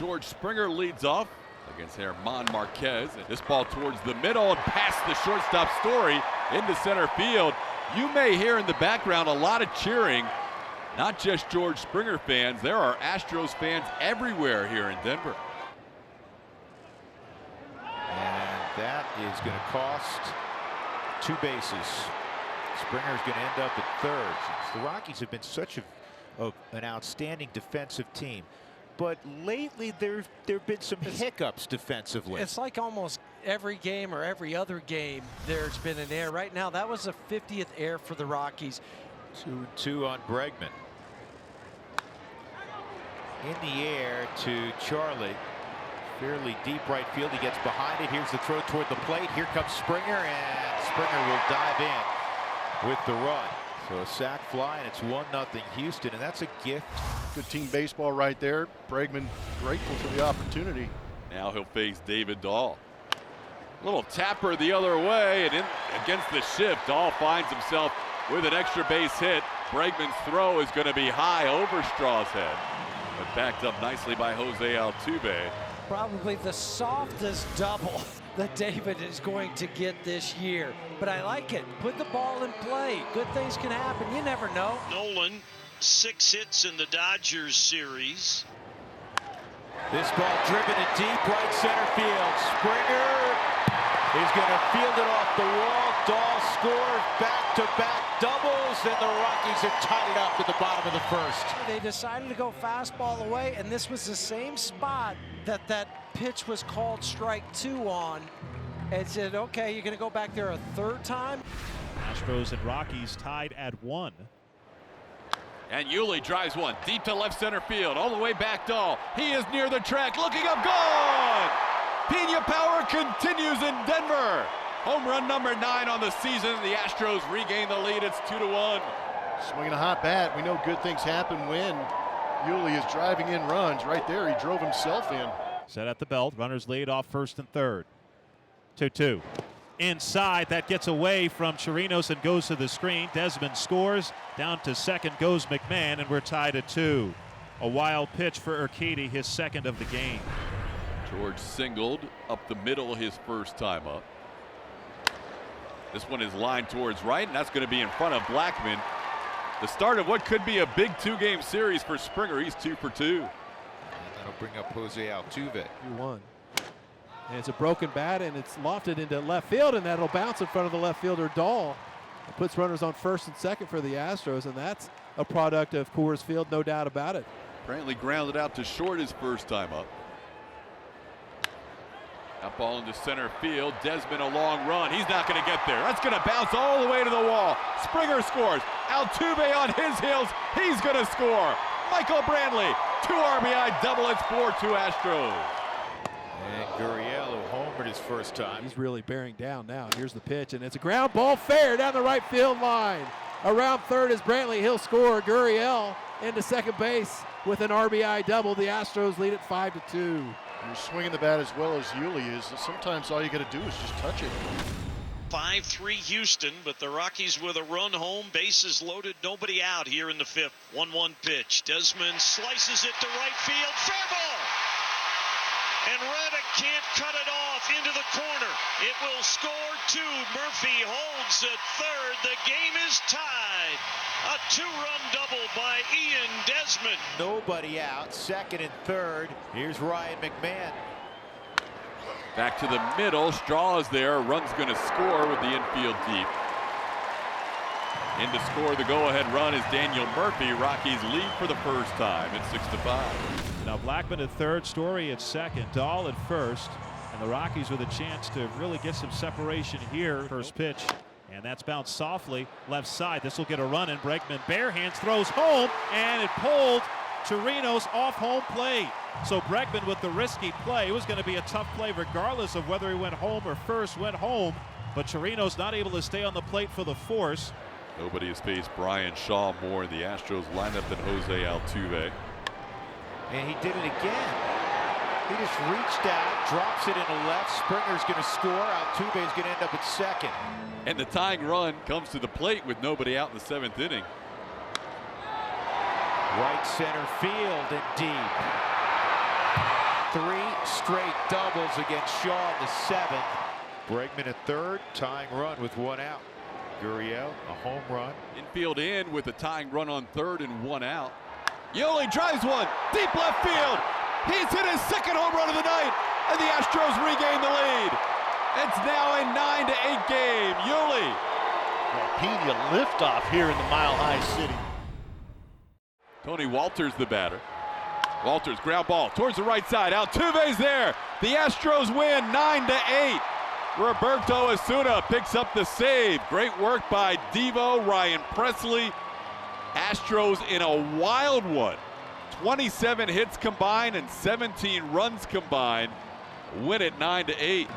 George Springer leads off against German Marquez. And this ball towards the middle and past the shortstop Story into center field. You may hear in the background a lot of cheering. Not just George Springer fans. There are Astros fans everywhere here in Denver. And that is going to cost 2 bases. Springer's going to end up at third. The Rockies have been such an outstanding defensive team. But lately there have been some hiccups defensively. It's like almost every game or every other game there's been an error. Right now that was a 50th error for the Rockies. 2-2 on Bregman. In the air to Charlie. Fairly deep right field. He gets behind it. Here's the throw toward the plate. Here comes Springer, and Springer will dive in with the run. So a sac fly, and it's 1-0 Houston, and that's a gift. Good team baseball right there. Bregman grateful for the opportunity. Now he'll face David Dahl. Little tapper the other way, and in against the shift, Dahl finds himself with an extra base hit. Bregman's throw is going to be high over Straw's head, but backed up nicely by Jose Altuve. Probably the softest double that David is going to get this year. But I like it. Put the ball in play. Good things can happen. You never know. Nolan, 6 hits in the Dodgers series. This ball driven to deep right center field. Springer is going to field it off the wall. Dahl scores back-to-back doubles, and the Rockies have tied it up at the bottom of the first. They decided to go fastball away, and this was the same spot that pitch was called strike 2 on. And said, okay, you're going to go back there a 3rd time. Astros and Rockies tied at 1. And Yuli drives one deep to left center field, all the way back Dahl. He is near the track, looking up, gone! Pena power continues in Denver. Home run number 9 on the season. The Astros regain the lead. It's 2-1. Swinging a hot bat. We know good things happen when Yuli is driving in runs. Right there, he drove himself in. Set at the belt. Runners lead off first and third. 2-2. Inside, that gets away from Chirinos and goes to the screen. Desmond scores. Down to second goes McMahon, and we're tied at 2. A wild pitch for Urquidy, his 2nd of the game. George singled up the middle his first time up. This one is lined towards right, and that's going to be in front of Blackman. The start of what could be a big 2-game series for Springer. He's 2 for 2. And that'll bring up Jose Altuve. 2-1. And it's a broken bat, and it's lofted into left field, and that'll bounce in front of the left fielder Dahl. It puts runners on first and second for the Astros, and that's a product of Coors Field, no doubt about it. Brantley grounded out to short his first time up. That ball into center field. Desmond a long run. He's not going to get there. That's going to bounce all the way to the wall. Springer scores. Altuve on his heels. He's going to score. Michael Brantley, 2 RBI double. It's 4-2 Astros. And Gurriel, who homered his first time. He's really bearing down now. Here's the pitch, and it's a ground ball fair down the right field line. Around third is Brantley. He'll score. Gurriel into second base with an RBI double. The Astros lead it 5-2. You're swinging the bat as well as Yuli is. Sometimes all you got to do is just touch it. 5-3 Houston, but the Rockies with a run home, bases loaded, nobody out here in the 5th. 1-1 pitch. Desmond slices it to right field. Fair ball! And Reddick can't cut it off into the corner. It will score 2. Murphy holds at third. The game is tied. A 2-run double by Ian Desmond. Nobody out. Second and third. Here's Ryan McMahon. Back to the middle. Straw is there. Run's going to score with the infield deep. In to score the go-ahead run is Daniel Murphy. Rockies lead for the first time. It's 6-5. Now Blackman at third, Story at second, Dahl at first, and the Rockies with a chance to really get some separation here. First pitch, and that's bounced softly left side. This will get a run, and Bregman bare hands throws home, and it pulled Chirinos off home plate. So Bregman with the risky play. It was going to be a tough play regardless of whether he went home or first went home, but Chirinos not able to stay on the plate for the force. Nobody has faced Brian Shaw more in the Astros lineup than Jose Altuve. And he did it again. He just reached out, drops it into left. Springer's going to score. Altuve's going to end up at second. And the tying run comes to the plate with nobody out in the 7th inning. Right center field and deep. 3 straight doubles against Shaw in the 7th. Bregman at third, tying run with 1 out. Gurriel, a home run. Infield in with a tying run on third and 1 out. Yuli drives one deep left field. He's hit his 2nd home run of the night, and the Astros regain the lead. It's now a 9-8 game. Yuli. Pena liftoff here in the Mile High City. Tony Walters the batter. Walters ground ball towards the right side. Altuve's there. The Astros win 9-8. Roberto Osuna picks up the save. Great work by Devo, Ryan Presley. Astros in a wild one. 27 hits combined and 17 runs combined. Win it 9-8.